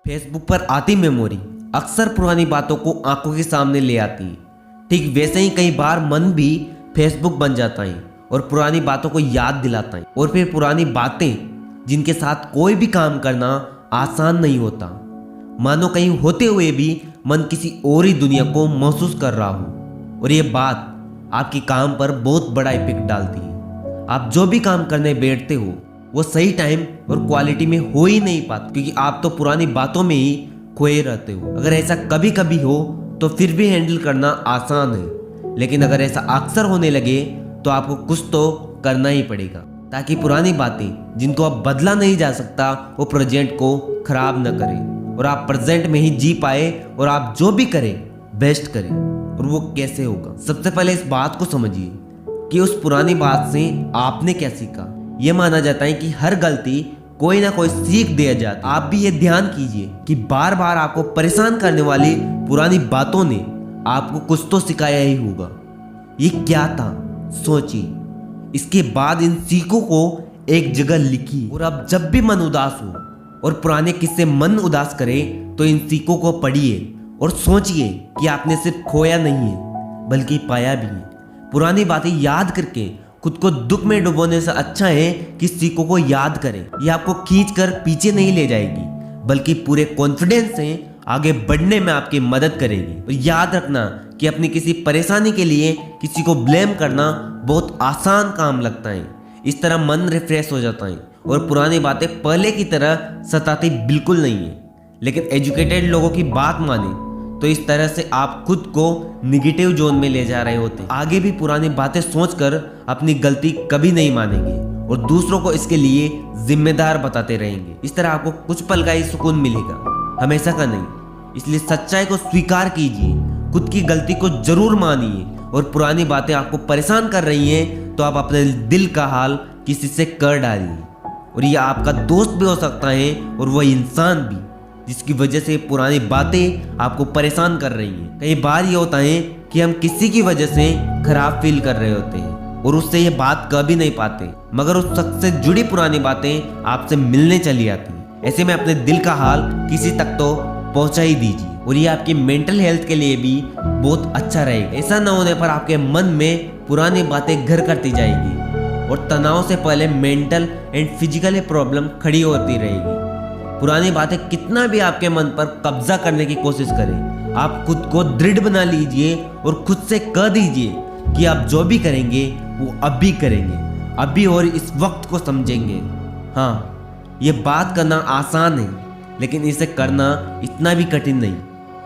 Facebook पर आती memory अक्सर पुरानी बातों को आंखों के सामने ले आती है। ठीक वैसे ही कई बार मन भी फेसबुक बन जाता है और पुरानी बातों को याद दिलाता है। और फिर पुरानी बातें जिनके साथ कोई भी काम करना आसान नहीं होता, मानो कहीं होते हुए भी मन किसी और ही दुनिया को महसूस कर रहा हो। और ये बात आपके काम पर बहुत बड़ा इफेक्ट डालती है। आप जो भी काम करने बैठते हो वो सही टाइम और क्वालिटी में हो ही नहीं पाता, क्योंकि आप तो पुरानी बातों में ही खोए रहते हो। अगर ऐसा कभी कभी हो तो फिर भी हैंडल करना आसान है, लेकिन अगर ऐसा अक्सर होने लगे तो आपको कुछ तो करना ही पड़ेगा, ताकि पुरानी बातें जिनको अब बदला नहीं जा सकता वो प्रेजेंट को खराब न करें और आप प्रेजेंट में ही जी पाए और आप जो भी करें बेस्ट करें। और वो कैसे होगा? सबसे पहले इस बात को समझिए कि उस पुरानी बात से आपने क्या सीखा। यह माना जाता है कि हर गलती कोई ना कोई सीख दे जाती। आप भी ये ध्यान कीजिए कि बार बार आपको परेशान करने वाली पुरानी बातों ने आपको कुछ तो सिखाया ही होगा। ये क्या था सोचिए। इसके बाद इन सीखों को एक जगह लिखिए और अब जब भी मन उदास हो और पुराने किस्से मन उदास करे तो इन सीखों को पढ़िए और सोचिए कि आपने सिर्फ खोया नहीं है बल्कि पाया भी है। पुरानी बातें याद करके खुद को दुख में डुबोने से अच्छा है कि सीखों को याद करें। ये आपको खींच कर पीछे नहीं ले जाएगी, बल्कि पूरे कॉन्फिडेंस से आगे बढ़ने में आपकी मदद करेगी। और याद रखना कि अपनी किसी परेशानी के लिए किसी को ब्लेम करना बहुत आसान काम लगता है। इस तरह मन रिफ्रेश हो जाता है और पुरानी बातें पहले की तरह सताती बिल्कुल नहीं है। लेकिन एजुकेटेड लोगों की बात माने तो इस तरह से आप खुद को निगेटिव जोन में ले जा रहे होते। आगे भी पुरानी बातें सोचकर अपनी गलती कभी नहीं मानेंगे और दूसरों को इसके लिए जिम्मेदार बताते रहेंगे। इस तरह आपको कुछ पल का ही सुकून मिलेगा, हमेशा का नहीं। इसलिए सच्चाई को स्वीकार कीजिए, खुद की गलती को जरूर मानिए। और पुरानी बातें आपको परेशान कर रही हैं तो आप अपने दिल का हाल किसी से कर डालिए। और यह आपका दोस्त भी हो सकता है और वह इंसान भी जिसकी वजह से पुरानी बातें आपको परेशान कर रही हैं। कई बार ये होता है कि हम किसी की वजह से खराब फील कर रहे होते हैं और उससे ये बात कह भी नहीं पाते, मगर उस शख्स से जुड़ी पुरानी बातें आपसे मिलने चली आती हैं। ऐसे में अपने दिल का हाल किसी तक तो पहुंचा ही दीजिए और ये आपकी मेंटल हेल्थ के लिए भी बहुत अच्छा रहेगा। ऐसा न होने पर आपके मन में पुरानी बातें घर करती जाएगी और तनाव से पहले मेंटल एंड फिजिकल प्रॉब्लम खड़ी होती रहेगी। पुरानी बातें कितना भी आपके मन पर कब्जा करने की कोशिश करें, आप खुद को दृढ़ बना लीजिए और खुद से कह दीजिए कि आप जो भी करेंगे वो अभी करेंगे, अभी और इस वक्त को समझेंगे। हाँ, ये बात करना आसान है, लेकिन इसे करना इतना भी कठिन नहीं।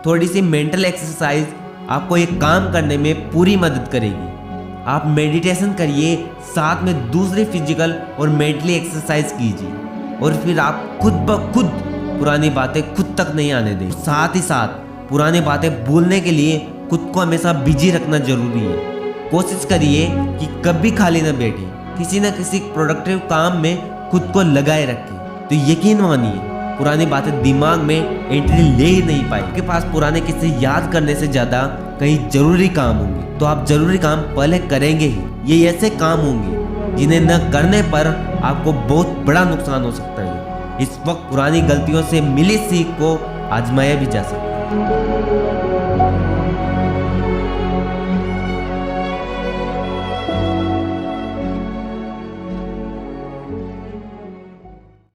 थोड़ी सी मेंटल एक्सरसाइज आपको ये काम करने में पूरी मदद करेगी। आप मेडिटेशन करिए, साथ में दूसरी फिजिकल और मेंटली एक्सरसाइज कीजिए और फिर आप खुद ब खुद पुरानी बातें खुद तक नहीं आने दें। साथ ही साथ पुरानी बातें भूलने के लिए खुद को हमेशा बिजी रखना जरूरी है। कोशिश करिए कि कभी खाली न बैठे, किसी न किसी प्रोडक्टिव काम में खुद को लगाए रखें। तो यकीन मानिए पुरानी बातें दिमाग में एंट्री ले ही नहीं पाए। आपके पास पुराने किस्से याद करने से ज्यादा कहीं जरूरी काम होंगे, तो आप जरूरी काम पहले करेंगे ही। ये ऐसे काम होंगे जिन्हें न करने पर आपको बहुत बड़ा नुकसान हो सकता है। इस वक्त पुरानी गलतियों से मिली सीख को आजमाया भी जा सकता है।